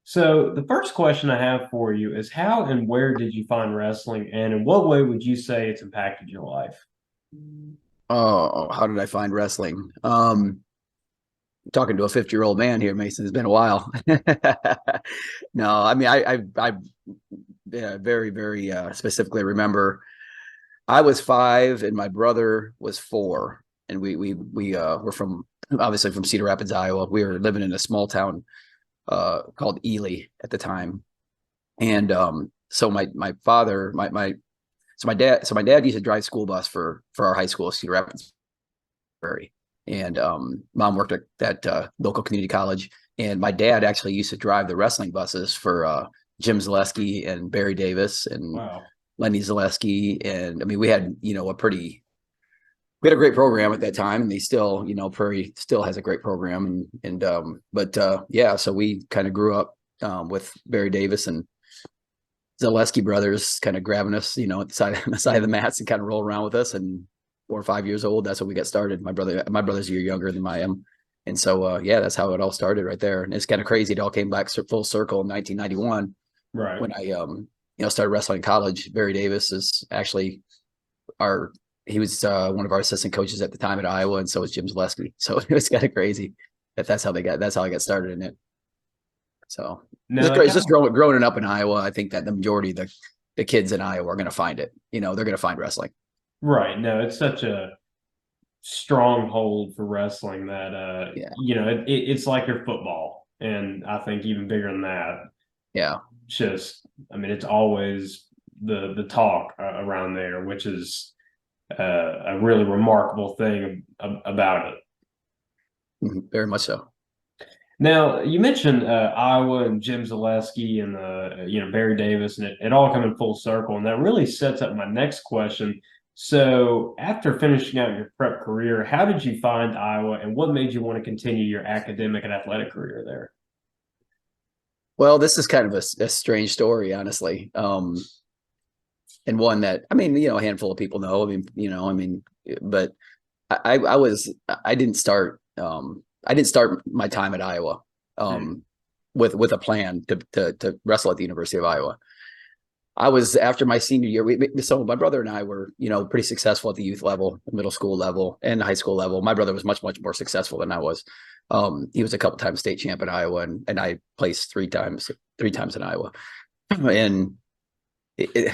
So the first question I have for you is how and where did you find wrestling, and in what way would you say it's impacted your life? Oh, how did I find wrestling? Talking to a 50-year-old man here, Mason. It's been a while. No, I mean, I very, very specifically remember I was 5 and my brother was 4, and we were from obviously from Cedar Rapids, Iowa. We were living in a small town called Ely at the time, and so my father, my dad used to drive school bus for our high school, Cedar Rapids Prairie. And mom worked at that local community college. And my dad actually used to drive the wrestling buses for Jim Zaleski and Barry Davis and Wow. Lenny Zaleski. And I mean, we had a great program at that time. And they still, Prairie still has a great program. Yeah, so we kind of grew up with Barry Davis and Zaleski brothers kind of grabbing us, at the side of the mats and kind of roll around with us. And 4 or 5 years old, that's when we got started. My brother's a year younger than I am. And so, yeah, that's how it all started right there. And it's kind of crazy. It all came back full circle in 1991 Right. when I, started wrestling in college. Barry Davis is actually our, he was one of our assistant coaches at the time at Iowa. And so was Jim Zaleski. So it was kind of crazy that's how I got started in it. So No, it's it just kind of growing up in Iowa. I think that the majority of the kids in Iowa are going to find it. They're going to find wrestling. right. No, it's such a stronghold for wrestling that Yeah. it's like your football, and I think even bigger than that. Yeah. Just, I mean, it's always the talk around there, which is a really remarkable thing about it. Very much so. Now, you mentioned Iowa and Jim Zaleski and Barry Davis, and it all coming full circle, and that really sets up my next question. So, after finishing out your prep career, how did you find Iowa, and what made you want to continue your academic and athletic career there? Well, this is kind of a strange story, honestly, and one that I mean, a handful of people know. But I was I didn't start my time at Iowa Hmm. um, with a plan to wrestle at the University of Iowa. I was after my senior year. So my brother and I were, pretty successful at the youth level, middle school level, and high school level. My brother was much more successful than I was. He was a couple times state champ in Iowa, and I placed three times in Iowa. And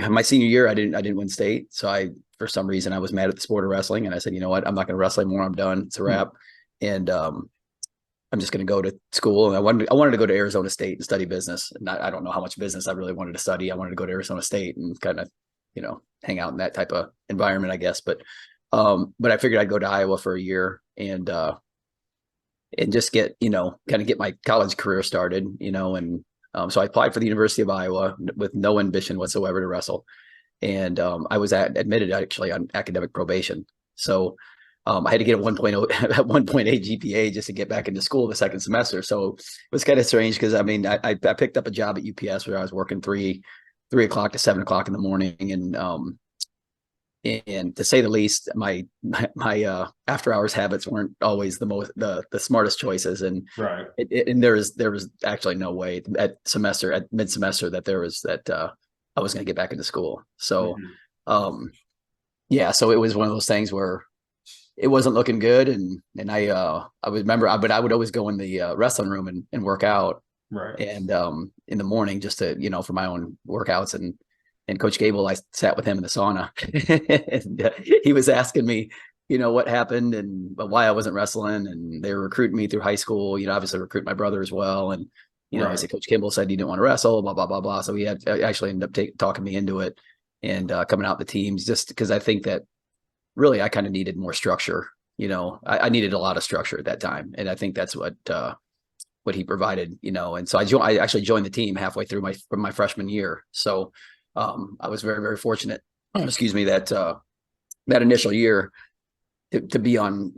my senior year, I didn't win state, so for some reason I was mad at the sport of wrestling, and I said, you know what, I'm not going to wrestle anymore. I'm done. It's a wrap. And I'm just going to go to school. And I wanted to go to Arizona State and study business. And I don't know how much business I really wanted to study. I wanted to go to Arizona State and kind of, hang out in that type of environment, I guess. But I figured I'd go to Iowa for a year and just get, kind of get my college career started, and so I applied for the University of Iowa with no ambition whatsoever to wrestle. And I was admitted actually on academic probation. So I had to get a 1.0 at 1.8 GPA just to get back into school the second semester. So it was kind of strange because I mean I picked up a job at UPS where I was working three o'clock to 7 o'clock in the morning, and to say the least, my after hours habits weren't always the smartest choices, and Right. and there was actually no way at mid semester that there was that I was going to get back into school. So Mhm. um, yeah, so it was one of those things where it wasn't looking good, and I would remember, but I would always go in the wrestling room and work out, Right. and in the morning just to for my own workouts. And Coach Gable, I sat with him in the sauna, and he was asking me, what happened and why I wasn't wrestling, and they were recruiting me through high school. Obviously recruit my brother as well, and I Right. said Coach Gable said he didn't want to wrestle, blah blah blah blah. So he had actually ended up talking me into it and coming out the teams just because I think that really I kind of needed more structure. I needed a lot of structure at that time, and I think that's what he provided. And so I actually joined the team halfway through from my freshman year. So I was very, very fortunate, excuse me, that initial year to be on,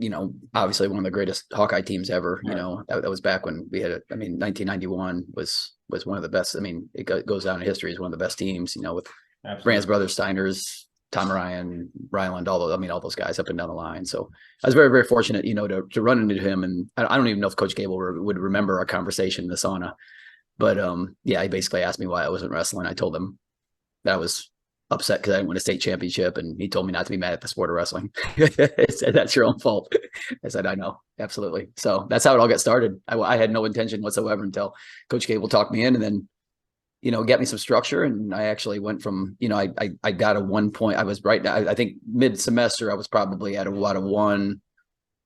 obviously one of the greatest Hawkeye teams ever. Right. That was back when we had, 1991 was one of the best. I mean, it goes down in history as one of the best teams, with Rance Absolutely. Brothers, Steiners, Tom Ryan, Ryland, all those guys up and down the line. So I was very, very fortunate, to run into him. And I don't even know if Coach Gable would remember our conversation in the sauna. But yeah, he basically asked me why I wasn't wrestling. I told him that I was upset because I didn't win a state championship, and he told me not to be mad at the sport of wrestling. He said, "That's your own fault." I said, "I know, absolutely." So that's how it all got started. I had no intention whatsoever until Coach Gable talked me in, and then get me some structure. And I actually went from I got a 1 point. I was right. I think mid semester I was probably at a 1.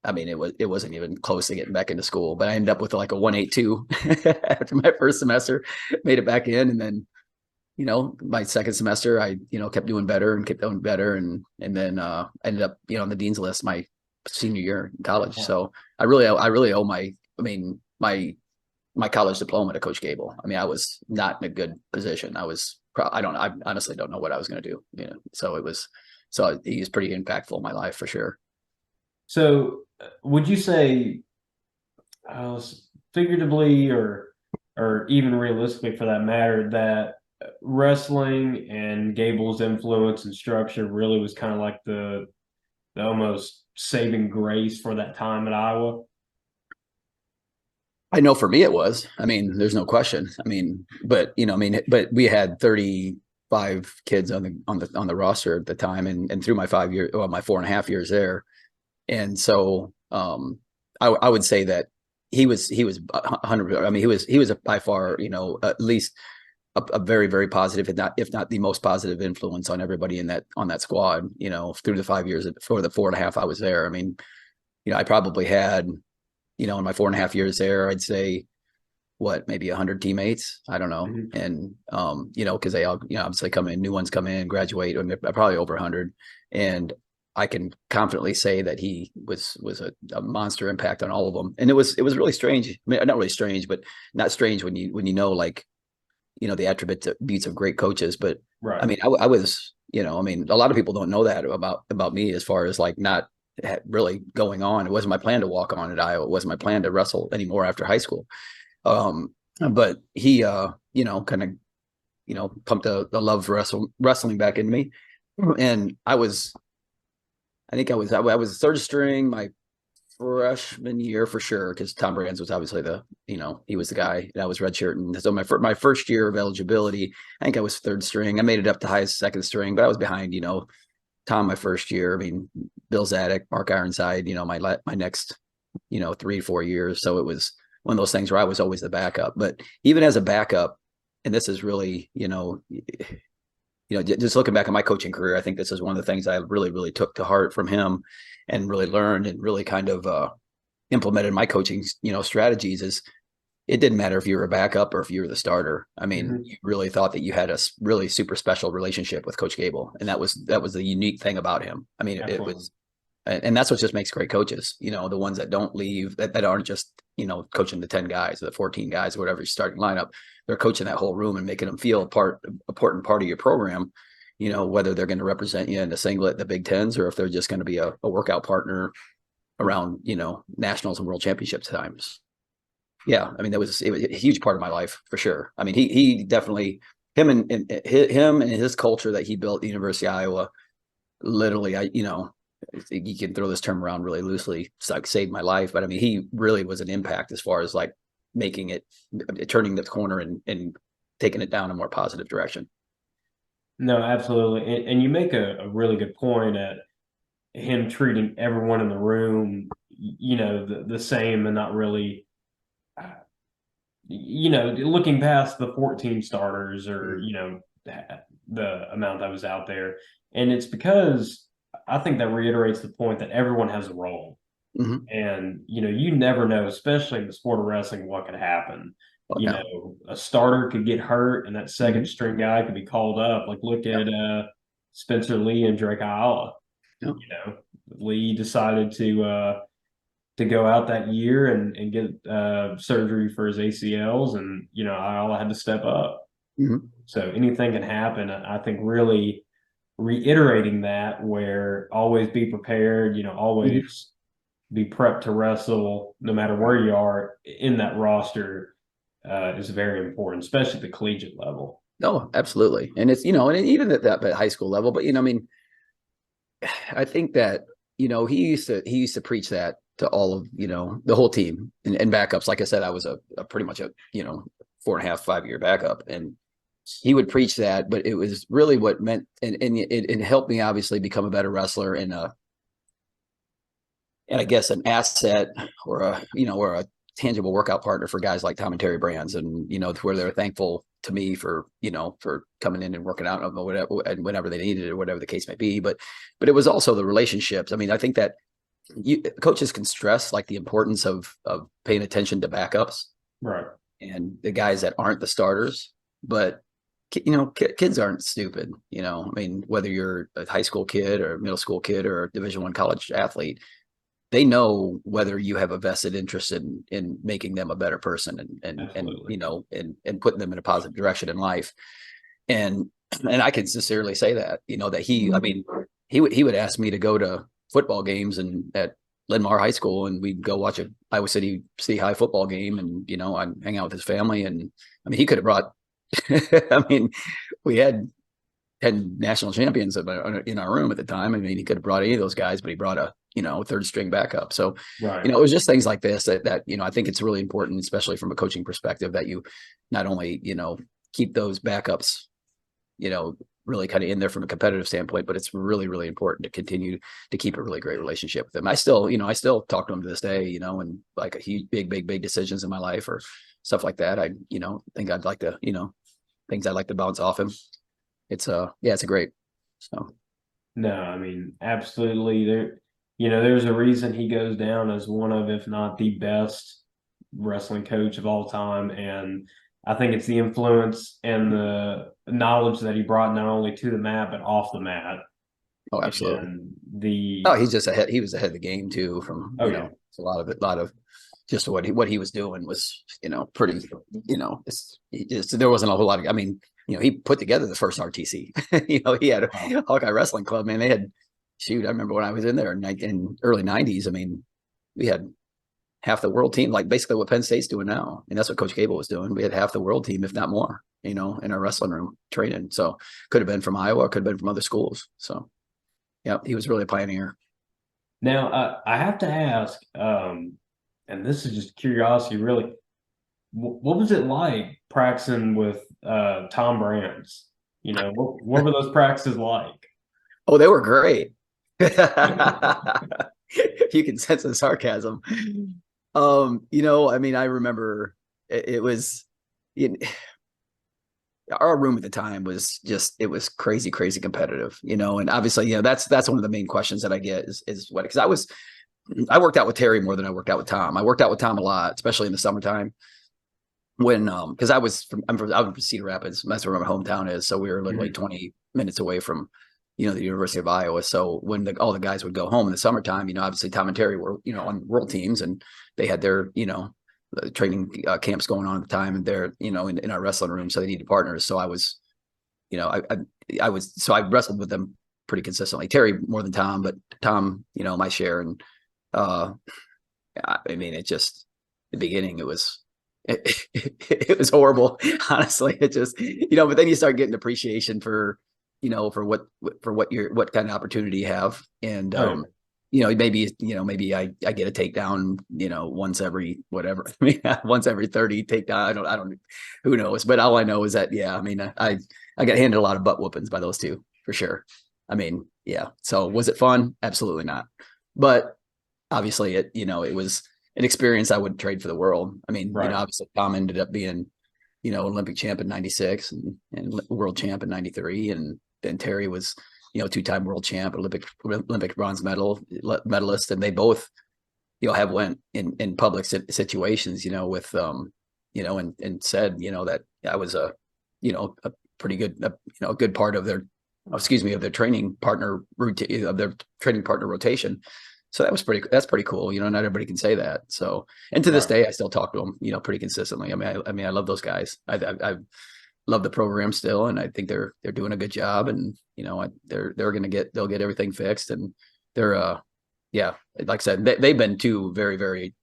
I mean, it wasn't even close to getting back into school, but I ended up with like a 1.82 after my first semester. Made it back in, and then my second semester, I kept doing better and kept doing better, and then ended up on the dean's list my senior year in college. Yeah. So I really owe my college diploma to Coach Gable. I mean, I was not in a good position. I honestly don't know what I was going to do. So he was pretty impactful in my life for sure. So, would you say, figuratively or even realistically for that matter, that wrestling and Gable's influence and structure really was kind of like the almost saving grace for that time at Iowa? I know for me it was. I mean, there's no question. I mean, but we had 35 kids on the roster at the time, and through my 5 year, well, my 4.5 years there, and so I would say that he was 100. I mean, he was by far at least a very very positive, if not the most positive influence on everybody on that squad. Through the 5 years for the 4.5 I was there. I mean, I probably had in my 4.5 years there, I'd say what, maybe 100 teammates. I don't know. Mhm. And, because they all, obviously come in, new ones come in, graduate, and probably over 100. And I can confidently say that he was a monster impact on all of them. And it was really strange. I mean, not really strange, but not strange when you know, like, the attributes of great coaches. But I Right. mean, I was, I mean, a lot of people don't know that about me, as far as like not really going on. It wasn't my plan to walk on at Iowa. It wasn't my plan to wrestle anymore after high school. But he, kind of, pumped the love for wrestling back into me. And I was third string my freshman year for sure, because Tom Brands was obviously he was the guy, and I was redshirt. And so my first year of eligibility, I think I was third string. I made it up to highest second string, but I was behind, Tom my first year. I mean, Bill Zadek, Mark Ironside, my next, 3-4 years. So it was one of those things where I was always the backup. But even as a backup, and this is really, just looking back at my coaching career, I think this is one of the things I really, really took to heart from him, and really learned and really kind of implemented my coaching, strategies. Is it didn't matter if you were a backup or if you were the starter. I mean, Mhm. you really thought that you had a really super special relationship with Coach Gable, and that was the unique thing about him. I mean, it Absolutely. was, and that's what just makes great coaches. The ones that don't leave, that aren't just coaching the 10 guys or the 14 guys or whatever your starting lineup. They're coaching that whole room and making them feel important part of your program. Whether they're going to represent you in the singlet, the Big Tens, or if they're just going to be a workout partner around nationals and world championships times. Yeah, I mean, it was a huge part of my life for sure. I mean, he definitely, him and his culture that he built at the University of Iowa. Literally, you can throw this term around really loosely. It's like saved my life, but I mean, he really was an impact as far as like making it, turning the corner and taking it down a more positive direction. No, absolutely. And you make a really good point at him treating everyone in the room, the same and not really, looking past the 14 starters or, Mm-hmm. the amount that was out there. And it's because I think that reiterates the point that everyone has a role. Mm-hmm. And, you never know, especially in the sport of wrestling, what could happen. Oh yeah. A starter could get hurt and that second Mm-hmm. string guy could be called up. Like look Yeah. at Spencer Lee and Drake Ayala. Yeah. Lee decided to go out that year and get surgery for his ACLs, and Ayala had to step up. Mm-hmm. So anything can happen. I think really reiterating that, where always be prepared, Mm-hmm. always be prepped to wrestle no matter where you are in that roster, is very important, especially at the collegiate level. No, absolutely. And it's, and even at that high school level, but I mean, I think that he used to preach that to all of the whole team and backups. Like I said, I was a pretty much a 4.5, 5 year backup. And he would preach that, but it was really what meant, and it helped me obviously become a better wrestler and I guess an asset or a tangible workout partner for guys like Tom and Terry Brands, and to where they're thankful to me for for coming in and working out or whatever, and whenever they needed it or whatever the case may be. But it was also the relationships. I mean, I think that coaches can stress like the importance of paying attention to backups, Right. and the guys that aren't the starters. But kids aren't stupid. I mean, whether you're a high school kid or a middle school kid or a Division I college athlete, they know whether you have a vested interest in making them a better person Absolutely. and putting them in a positive direction in life. And I can sincerely say that, I mean, he would ask me to go to football games and at Linn-Mar High School, and we'd go watch a Iowa City High football game, and I'd hang out with his family. And I mean, he could have brought I mean, we had 10 national champions in our room at the time. I mean, he could have brought any of those guys, but he brought a third string backup. So Right. it was just things like this that I think it's really important, especially from a coaching perspective, that you not only keep those backups really kind of in there from a competitive standpoint, but it's really, really important to continue to keep a really great relationship with them. I still talk to them to this day, and like a huge, big decisions in my life or stuff like that. I think I'd like to things I'd like to bounce off him. It's it's a great. So No, I mean, absolutely. There's a reason he goes down as one of, if not the best wrestling coach of all time. And I think it's the influence and the knowledge that he brought not only to the mat, but off the mat. oh, absolutely. And He's just ahead. He was ahead of the game too. From oh, yeah. a lot of just what he was doing was pretty. There wasn't a whole lot of. I mean, he put together the first RTC. He had a Hawkeye Wrestling Club. Man, they had. Shoot, I remember when I was in there in early '90s. I mean, we had half the world team, like basically what Penn State's doing now, and that's what Coach Gable was doing. We had half the world team, if not more, in our wrestling room training. So could have been from Iowa, could have been from other schools. So yeah, he was really a pioneer. Now, I have to ask, and this is just curiosity, really. What was it like practicing with Tom Brands? What were those practices like? Oh, they were great. You can sense the sarcasm. I mean, I remember it was our room at the time was it was crazy, crazy competitive, and obviously, that's one of the main questions that I get is what, because I worked out with Terry more than I worked out with Tom. I worked out with Tom a lot, especially in the summertime when because I was from Cedar Rapids. That's where my hometown is. So we were literally 20 minutes away from the University of Iowa. So when all the guys would go home in the summertime, obviously Tom and Terry were on world teams, and they had their training camps going on at the time, and they're in our wrestling room, so they needed partners. So I was I wrestled with them pretty consistently. Terry more than Tom, but Tom my share. And I mean, it just the beginning it was horrible, honestly. It just but then you start getting appreciation for for what kind of opportunity you have. And Oh, maybe I get a takedown once every whatever. I mean, once every 30 takedown. I don't who knows, but all I know is that I mean, I got handed a lot of butt whoopings by those two for sure. I mean, yeah. So was it fun? Absolutely not. But obviously it was an experience I wouldn't trade for the world. I mean, right. obviously Tom ended up being Olympic champ in '96 and world champ in '93, and then Terry was two-time world champ, Olympic bronze medalist, and they both have went in public situations with and said that I was a pretty good a good part of their of their training partner rotation. So that's pretty cool. Not everybody can say that. So, and to this Right. day, I still talk to them, pretty consistently. I mean, I love those guys. I love the program still, and I think they're doing a good job. And they'll get everything fixed. And they're yeah, like I said, they've been two very, very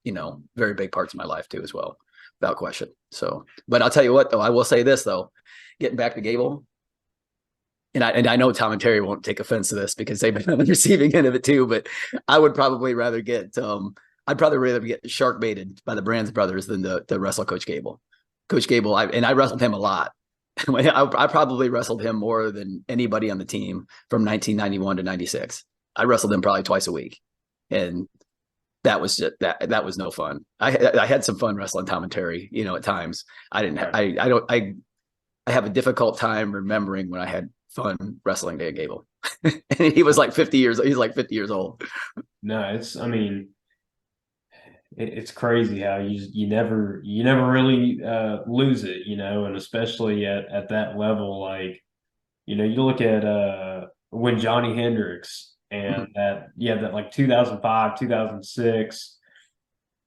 very big parts of my life too as well, without question. So, but I'll tell you what though, I will say this though, getting back to Gable. And I know Tom and Terry won't take offense to this because they've been on the receiving end of it too, but I would probably rather get I'd probably rather get shark baited by the Brands brothers than the wrestle Coach Gable. Coach Gable, I wrestled him a lot. I probably wrestled him more than anybody on the team from 1991 to 96. I wrestled him probably twice a week, and that was just that was no fun. I had some fun wrestling Tom and Terry, at times. I didn't. I have a difficult time remembering when I had fun wrestling Dan Gable. And he was like 50 years. He's like 50 years old. No, I mean, it's crazy how you never really lose it, and especially at that level, like, you look at when Johnny Hendricks and that like 2005, 2006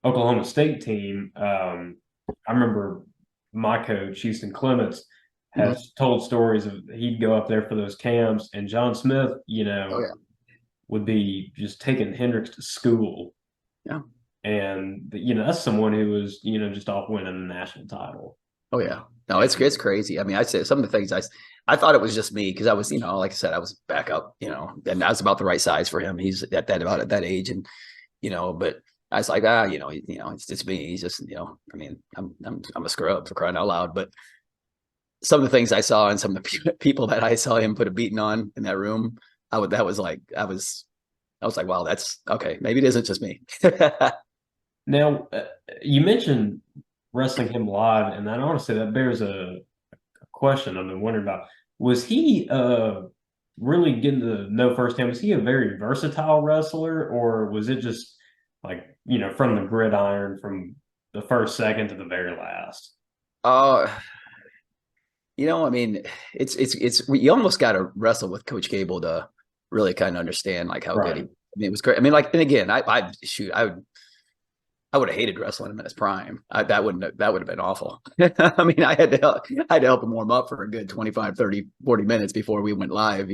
Oklahoma State team. I remember my coach, Houston Clements, has told stories of he'd go up there for those camps, and John Smith, Oh yeah, would be just taking Hendricks to school. yeah. And that's someone who was just off winning a national title. Oh yeah. No, it's crazy. I mean, I say some of the things I thought it was just me because I was, like I said, I was back up, and I was about the right size for him. He's about at that age, and but I was like, it's me. He's just, I mean, I'm a scrub for crying out loud. But some of the things I saw and some of the people that I saw him put a beating on in that room, I was like, wow, that's okay. Maybe it isn't just me. Now, you mentioned wrestling him live, and I want to say that bears a question I've been wondering about. Was he really getting to know firsthand? Was he a very versatile wrestler, or was it just like, from the gridiron from the first second to the very last? Uh, I mean, it's you almost got to wrestle with Coach Gable to really kind of understand like how good he. I mean, it was great. I mean, like, and again, I would have hated wrestling him in his prime. That would have been awful. I mean, I had to help him warm up for a good 25, 30, 40 minutes before we went live,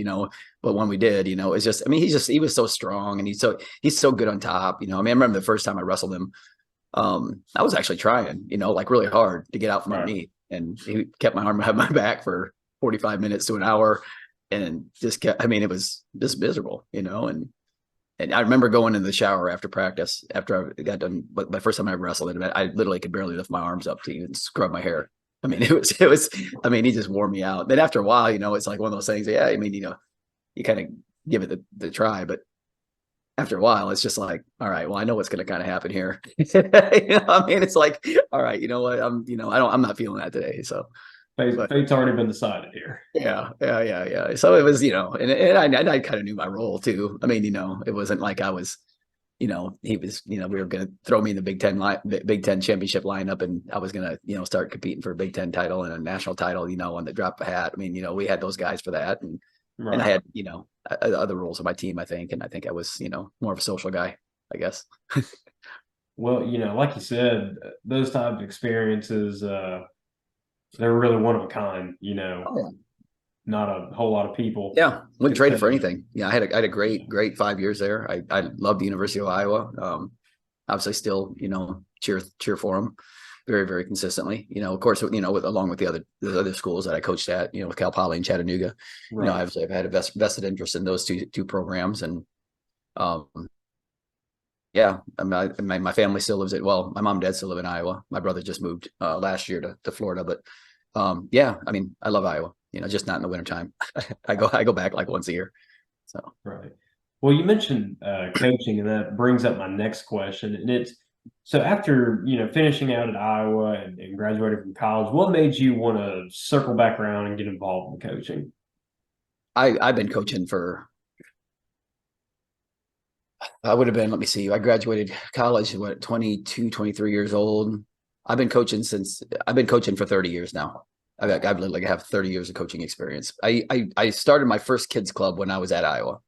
but when we did, it's just, I mean, he was so strong, and he's so good on top, I mean, I remember the first time I wrestled him, I was actually trying, like really hard to get out from underneath, and he kept my arm behind my back for 45 minutes to an hour, and just kept, I mean, it was just miserable, and I remember going in the shower after practice, after I got done. But my first time I wrestled, I literally could barely lift my arms up to even scrub my hair. I mean, it was. I mean, he just wore me out. Then after a while, it's like one of those things. Yeah, I mean, you kind of give it the try, but after a while, it's just like, all right, well, I know what's going to kind of happen here. I mean, it's like, all right, you know what? I'm not feeling that today. So. Fate's already been decided here. Yeah. So it was, and I kind of knew my role too. I mean, it wasn't like I was, he was, we were going to throw me in the Big Ten championship lineup, and I was going to, start competing for a Big Ten title and a national title, on the drop of a hat. I mean, we had those guys for that, and I had, other roles on my team, I think, and I think I was, more of a social guy, I guess. Well, like you said, those type of experiences, they're really one of a kind, Oh, yeah. Not a whole lot of people. Yeah, wouldn't trade it for anything. Yeah, I had a great 5 years there. I loved the University of Iowa. Obviously, still cheer for them very, very consistently. Of course, along with the other schools that I coached at, with Cal Poly and Chattanooga. Right. Obviously, I've had a vested interest in those two programs, and yeah, I mean, my family still lives my mom and dad still live in Iowa. My brother just moved last year to Florida, but yeah, I mean, I love Iowa, just not in the wintertime. I go back like once a year. So. Right. Well, you mentioned coaching, and that brings up my next question. And it's, so after, finishing out at Iowa and graduating from college, what made you want to circle back around and get involved in coaching? I've been coaching for, I would have been, let me see, I graduated college, 22, 23 years old. I've been coaching for 30 years now. I've literally have 30 years of coaching experience. I started my first kids club when I was at Iowa.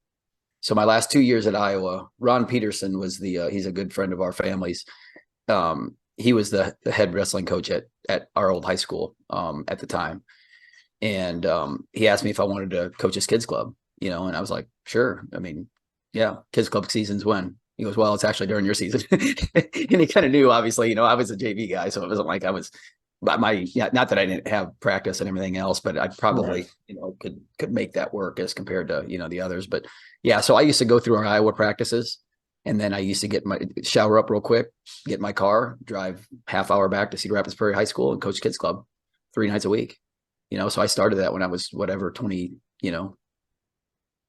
So my last 2 years at Iowa, Ron Peterson was he's a good friend of our family's. He was the head wrestling coach at our old high school at the time. And he asked me if I wanted to coach his kids club, and I was like, sure. I mean, yeah, kids club season's when? He goes, well, it's actually during your season. And he kind of knew, obviously, I was a JV guy, so it wasn't like I was, but not that I didn't have practice and everything else, but I probably, could make that work as compared to, the others. But yeah, so I used to go through our Iowa practices And then I used to get my shower up real quick, get in my car, drive half hour back to Cedar Rapids Prairie High School and coach kids club 3 nights a week. So I started that when I was whatever, 20,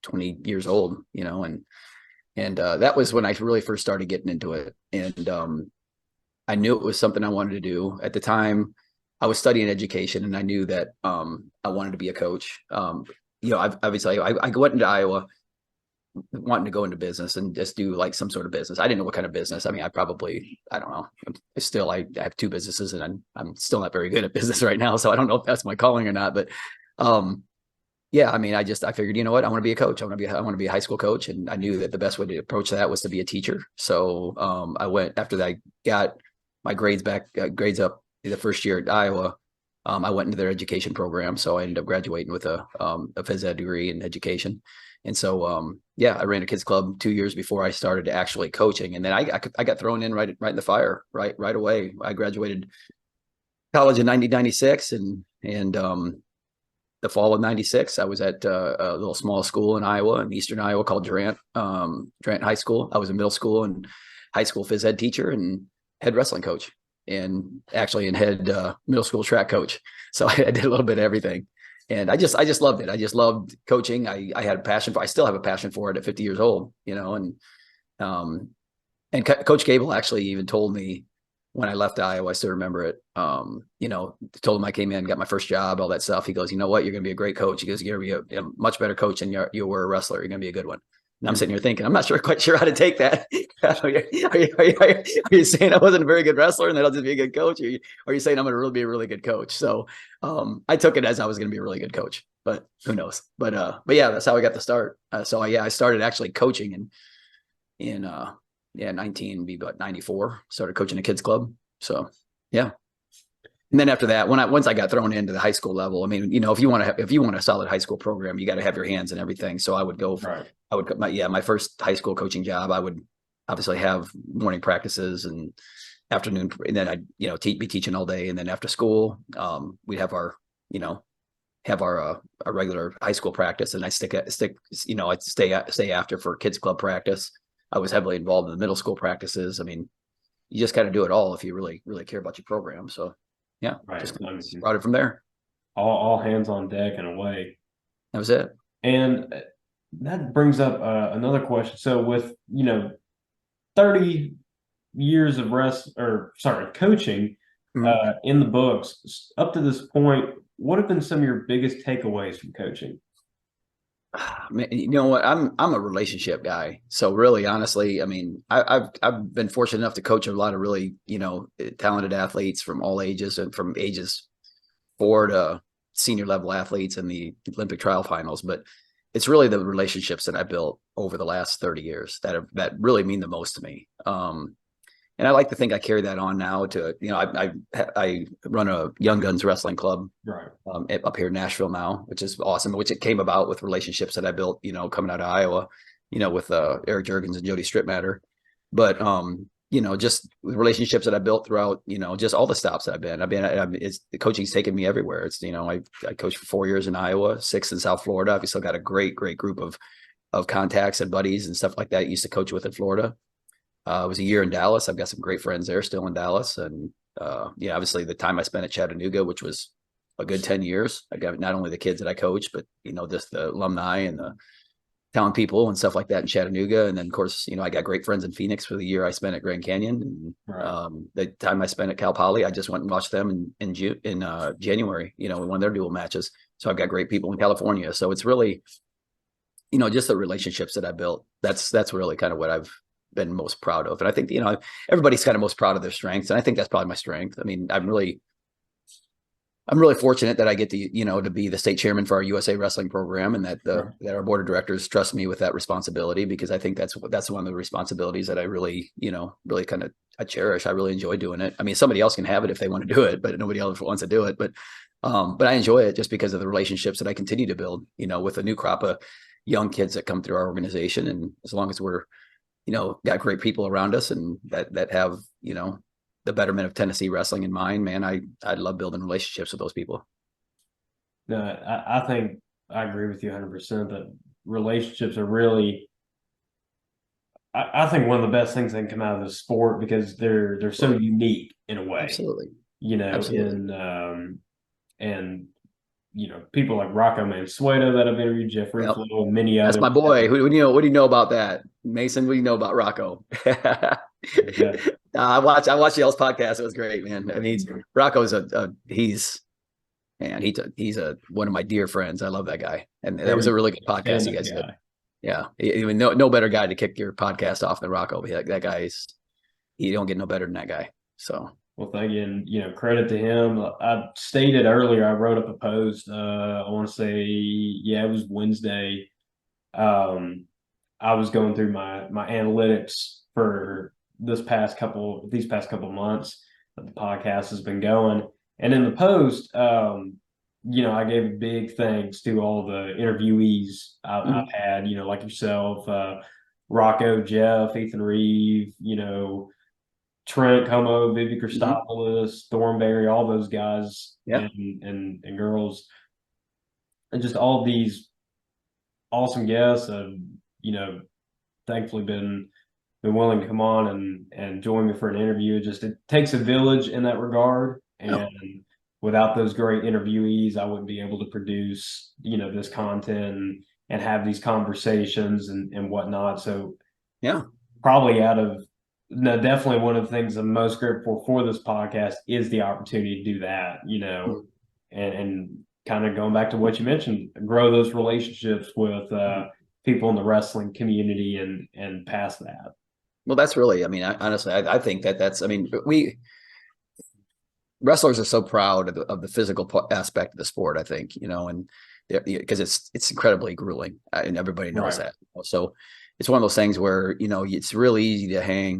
20 years old, and that was when I really first started getting into it. And I knew it was something I wanted to do at the time. I was studying education and I knew that I wanted to be a coach. Obviously I went into Iowa wanting to go into business and just do like some sort of business. I didn't know what kind of business. I mean, I don't know. I have 2 businesses and I'm still not very good at business right now. So I don't know if that's my calling or not, but yeah, I mean, I figured, you know what, I want to be a coach. I want to be a high school coach. And I knew that the best way to approach that was to be a teacher. So I went after that, I got my grades grades up the first year at Iowa. I went into their education program. So I ended up graduating with a phys ed degree in education. And so, yeah, I ran a kids club 2 years before I started actually coaching. And then I got thrown in right in the fire right away. I graduated college in 1996 and the fall of 96, I was at a little small school in Iowa, in eastern Iowa called Durant High School. I was a middle school and high school phys ed teacher and head wrestling coach and actually in head middle school track coach. So I did a little bit of everything. And I just loved it. I just loved coaching. I had a passion I still have a passion for it at 50 years old, um, and Coach Gable actually even told me when I left Iowa, I still remember it. Told him I came in, got my first job, all that stuff. He goes, you know what? You're going to be a great coach. He goes, you're going to be a much better coach than you were a wrestler. You're going to be a good one. And I'm sitting here thinking, I'm not quite sure how to take that. Are you saying I wasn't a very good wrestler and that I'll just be a good coach? Or are you saying I'm going to really be a really good coach? So I took it as I was going to be a really good coach, but who knows? But yeah, that's how I got the start. I started actually coaching in 94, started coaching a kids club. So yeah. And then after that, once I got thrown into the high school level, I mean, if you want a solid high school program, you got to have your hands in everything. So I would go, Right. my first high school coaching job, I would obviously have morning practices and afternoon, and then I'd, be teaching all day. And then after school, we'd have our regular high school practice, and I'd stay after for kids club practice. I was heavily involved in the middle school practices. I mean, you just kind of do it all if you really, really care about your program. So yeah, Right. just brought it from there. All hands on deck and away. That was it. And that brings up another question. So with 30 years of coaching in the books up to this point, what have been some of your biggest takeaways from coaching? You know what? I'm a relationship guy. So really, honestly, I mean, I've been fortunate enough to coach a lot of really, talented athletes from all ages and from ages 4 to senior level athletes in the Olympic trial finals. But it's really the relationships that I built over the last 30 years that really mean the most to me. And I like to think I carry that on now to, I run a Young Guns wrestling club Right. Up here in Nashville now, which is awesome, which it came about with relationships that I built, coming out of Iowa, with Eric Jurgens and Jody Stripmatter. But, just relationships that I built throughout, just all the stops that the coaching's taken me everywhere. It's, I coached for 4 years in Iowa, 6 in South Florida. I've still got a great group of contacts and buddies and stuff like that I used to coach with in Florida. It was a year in Dallas. I've got some great friends there still in Dallas. And obviously the time I spent at Chattanooga, which was a good 10 years. I got not only the kids that I coach, but, just the alumni and the talent people and stuff like that in Chattanooga. And then of course, I got great friends in Phoenix for the year I spent at Grand Canyon. And Right. the time I spent at Cal Poly, I just went and watched them in January, in one of their dual matches. So I've got great people in California. So it's really, just the relationships that I built. That's really kind of what I've been most proud of. And I think, everybody's kind of most proud of their strengths. And I think that's probably my strength. I mean, I'm really fortunate that I get to, to be the state chairman for our USA wrestling program and that that our board of directors trust me with that responsibility, because I think that's one of the responsibilities that I really, really kind of, I cherish. I really enjoy doing it. I mean, somebody else can have it if they want to do it, but nobody else wants to do it. But I enjoy it just because of the relationships that I continue to build, with a new crop of young kids that come through our organization. And as long as we're, got great people around us and that have, the betterment of Tennessee wrestling in mind, man, I love building relationships with those people. No, I think I agree with you 100% that relationships are really, I think one of the best things that can come out of this sport because they're so Absolutely. unique in a way, Absolutely. you know, Absolutely. and people like Rocco Mansueto that I've interviewed, Jeffrey Yep. Flo, and many That's others. my boy. What do you know? What do you know about that, Mason? What do you know about Rocco? Yeah, I watched y'all's podcast. It was great, man. I mean, Rocco's he's man, he's a one of my dear friends. I love that guy, and that was a very really good podcast you stand-up guys did. guy. Yeah, even no better guy to kick your podcast off than Rocco. That guy's you don't get no better than that guy. So Well, thank you, and credit to him. I stated earlier, I wrote up a post. I want to say, yeah, it was Wednesday. Um, I was going through my analytics for these past couple months that the podcast has been going, and in the post, I gave a big thanks to all the interviewees I've mhm, had. Like yourself, Rocco, Jeff, Ethan Reeve, Trent Como, Vivi mhm. Christopoulos, Thornberry, all those guys Yeah, and girls, and just all these awesome guests have, you know, thankfully been willing to come on and join me for an interview. It takes a village in that regard, yeah, and without those great interviewees, I wouldn't be able to produce this content and have these conversations and whatnot. So yeah. probably out of no, definitely one of the things I'm most grateful for this podcast is the opportunity to do that, Mhm, and kind of going back to what you mentioned, grow those relationships with mhm. people in the wrestling community and past that. Well, that's really. I mean, honestly, I think that's. I mean, we wrestlers are so proud of the physical aspect of the sport. I think and because it's incredibly grueling, and everybody knows Right. that. So it's one of those things where it's really easy to hang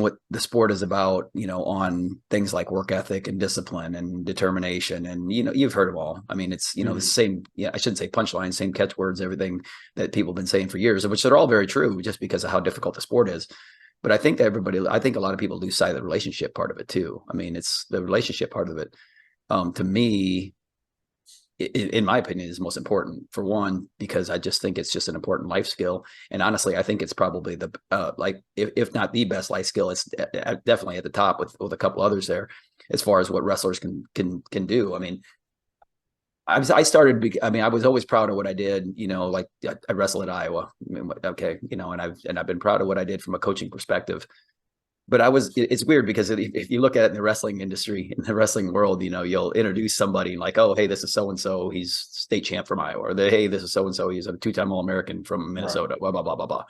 what the sport is about, on things like work ethic and discipline and determination. And, you've heard them all. I mean, it's, the Mhm. same, yeah, I shouldn't say punchline, same catchwords, everything that people have been saying for years, which are all very true just because of how difficult the sport is. But I think a lot of people lose sight of the relationship part of it too. I mean, it's the relationship part of it. To me, in my opinion, is most important for one, because I just think it's just an important life skill. And honestly, I think it's probably the like if not the best life skill, it's definitely at the top with a couple others there as far as what wrestlers can do. I mean, I started. I mean, I was always proud of what I did. Like I wrestled at Iowa. I mean, okay, and I've been proud of what I did from a coaching perspective. But it's weird because if you look at it in the wrestling industry, in the wrestling world, you'll introduce somebody like, oh, hey, this is so and so, he's state champ from Iowa, or hey, this is so and so, he's a two-time All-American from Right. Minnesota, blah blah blah blah blah.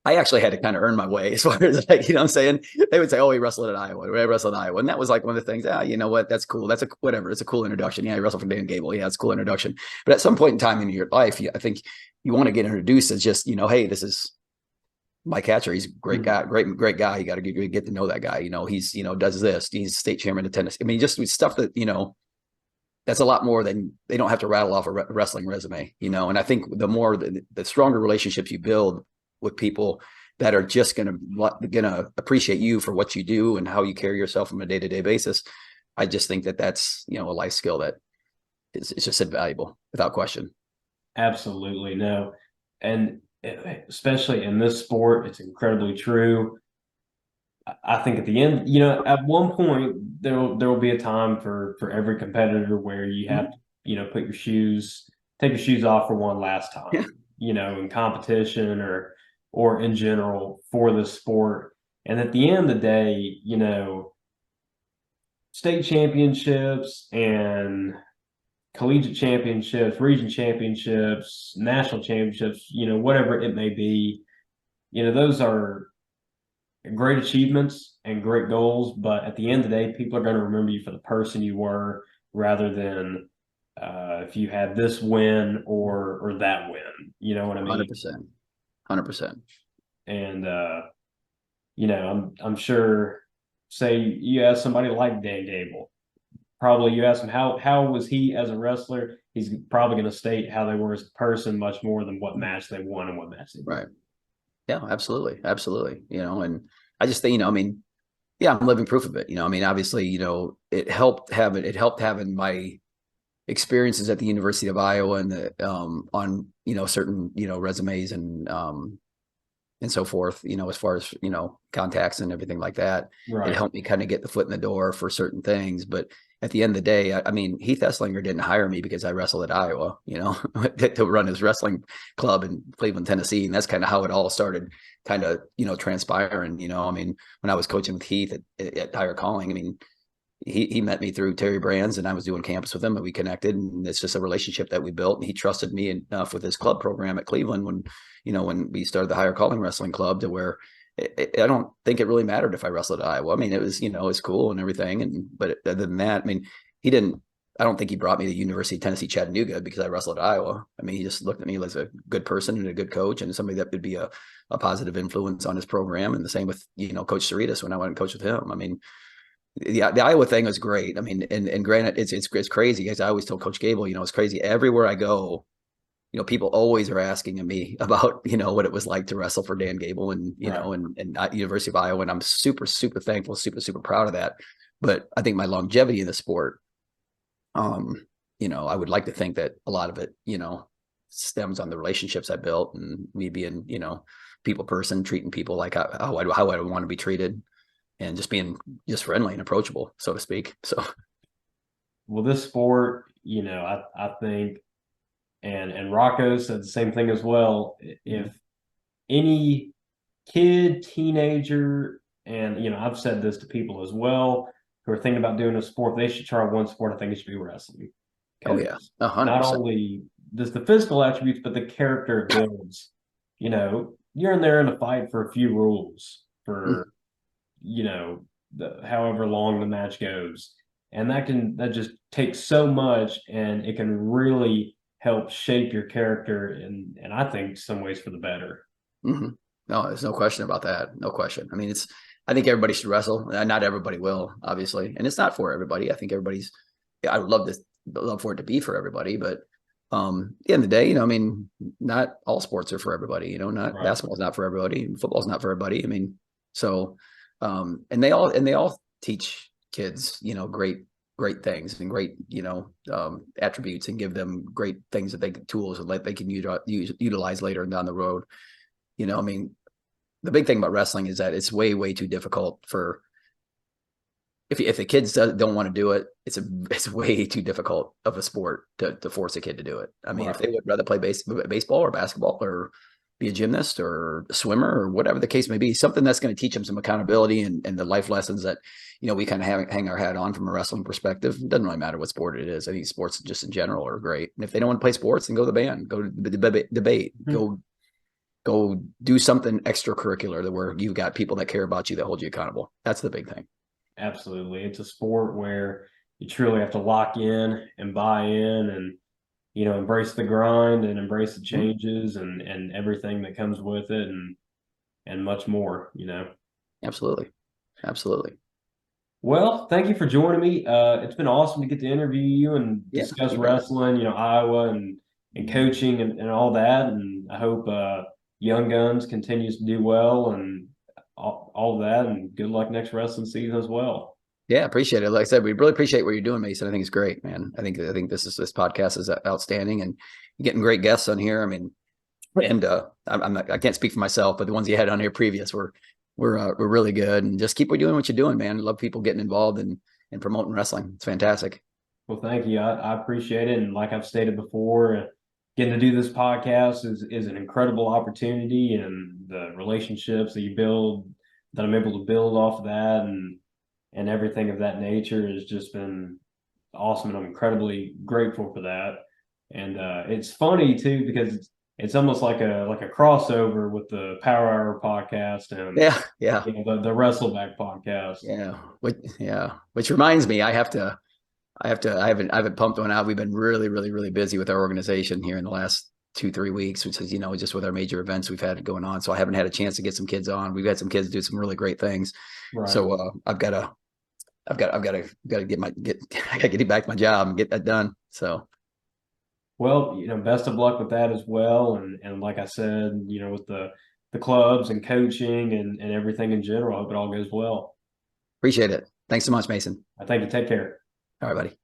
I actually had to kind of earn my way as far as like, what I'm saying. They would say, oh, he wrestled at Iowa, I wrestled at Iowa, and that was like one of the things. You know what? That's cool. That's whatever. It's a cool introduction. Yeah, he wrestled for Dan Gable. Yeah, it's a cool introduction. But at some point in time in your life, I think you want to get introduced as just, hey, this is Mike Hatcher. He's a great Mhm. guy, great guy. You got to get to know that guy. He's does this. He's state chairman of tennis. I mean, just stuff that that's a lot more than they don't have to rattle off a wrestling resume. And I think the stronger relationships you build with people that are just gonna appreciate you for what you do and how you carry yourself on a day-to-day basis. I just think that's a life skill that it's just invaluable without question. Absolutely no, and especially in this sport, it's incredibly true. I think at the end, at one point there will be a time for every competitor where you have Mhm. to, take your shoes off for one last Yeah, time, in competition or in general for the sport. And at the end of the day, state championships and collegiate championships, region championships, national championships, whatever it may be, those are great achievements and great goals, but at the end of the day, people are going to remember you for the person you were rather than if you had this win or that win. You know what I mean? 100%, 100%. And I'm sure. Say you ask somebody like Dan Gable, probably you ask him how was he as a wrestler. He's probably going to state how they were as a person much more than what match they won and what match they did. Right. Yeah, absolutely. Absolutely. And I just think, I mean, yeah, I'm living proof of it. I mean, obviously, it helped having my experiences at the University of Iowa and the on certain resumes and so forth, as far as, contacts and everything like that. It Right. helped me kind of get the foot in the door for certain things. But at the end of the day, I mean, Heath Esslinger didn't hire me because I wrestled at Iowa, to run his wrestling club in Cleveland, Tennessee. And that's kind of how it all started kind of, transpiring. I mean, when I was coaching with Heath at Higher Calling, I mean, he met me through Terry Brands, and I was doing campus with him, and we connected, and it's just a relationship that we built. And he trusted me enough with his club program at Cleveland when we started the Higher Calling Wrestling Club, to where I don't think it really mattered if I wrestled at Iowa. I mean, it was it's cool and everything, but other than that, I mean, he didn't. I don't think he brought me to University of Tennessee Chattanooga because I wrestled at Iowa. I mean, he just looked at me as a good person and a good coach and somebody that would be a positive influence on his program. And the same with Coach Cerritos when I went and coached with him. I mean, the Iowa thing was great. I mean, and granted, it's crazy, because I always tell Coach Gable, it's crazy. Everywhere I go, people always are asking me about, what it was like to wrestle for Dan Gable and, Right. and University of Iowa. And I'm super, super thankful, super, super proud of that. But I think my longevity in the sport, I would like to think that a lot of it, stems on the relationships I built, and me being, people person, treating people like how I want to be treated, and just being just friendly and approachable, so to speak. So Well, this sport, I think, and Rocco said the same thing as well. If any kid, teenager, and I've said this to people as well who are thinking about doing a sport, they should try one sport. I think it should be wrestling, oh yeah, because not 100%. only does the physical attributes, but the character it builds. You're in there in a fight for a few rules for however long the match goes, and that just takes so much, and it can really help shape your character, and I think some ways for the better. Mm-hmm. No, there's no question about that. No question. I mean, I think everybody should wrestle. Not everybody will, obviously, and it's not for everybody. I think everybody's. I would love for it to be for everybody, but at the end of the day, I mean, not all sports are for everybody. Not Right. basketball's not for everybody, and football's not for everybody. I mean, so, and they all teach kids, great things and great, attributes, and give them great things tools that they can utilize later down the road. I mean, the big thing about wrestling is that it's way, way too difficult for, if the kids don't want to do it, it's way too difficult of a sport to force a kid to do it. I mean, if Right. they would rather play baseball or basketball or be a gymnast or a swimmer or whatever the case may be, something that's going to teach them some accountability and the life lessons that, we kind of hang our hat on from a wrestling perspective. It doesn't really matter what sport it is. I think sports just in general are great. And if they don't want to play sports, then go to the band, go to the debate, Mhm. go do something extracurricular, that where you've got people that care about you, that hold you accountable. That's the big thing. Absolutely. It's a sport where you truly have to lock in and buy in, and embrace the grind and embrace the Mhm. changes, and everything that comes with it, and much more. Absolutely. Absolutely. Well, thank you for joining me. It's been awesome to get to interview you and Yeah, discuss you bet. wrestling, Iowa, and coaching, and all that. And I hope Young Guns continues to do well, and all that. And good luck next wrestling season as well. Yeah, appreciate it. Like I said, we really appreciate what you're doing, Mason. I think it's great, man. I think this podcast is outstanding, and you're getting great guests on here. I mean, and I can't speak for myself, but the ones you had on here previous were really good. And just keep doing what you're doing, man. I love people getting involved and promoting wrestling. It's fantastic. Well, thank you. I appreciate it. And like I've stated before, getting to do this podcast is an incredible opportunity, and the relationships that you build, that I'm able to build off of that, and everything of that nature has just been awesome. And I'm incredibly grateful for that. And it's funny too, because it's almost like a crossover with the Power Hour podcast, and Yeah, yeah, the Wrestleback podcast. Which reminds me, I haven't pumped one out. We've been really, really, really busy with our organization here in the last 2, 3 weeks, which is, just with our major events we've had going on. So I haven't had a chance to get some kids on. We've had some kids do some really great things. Right. So I've got to I got to get back to my job and get that done. So Well, best of luck with that as well. And like I said, with the clubs and coaching, and everything in general, I hope it all goes well. appreciate it. Thanks so much, Mason. I thank you. Take care. All right, buddy.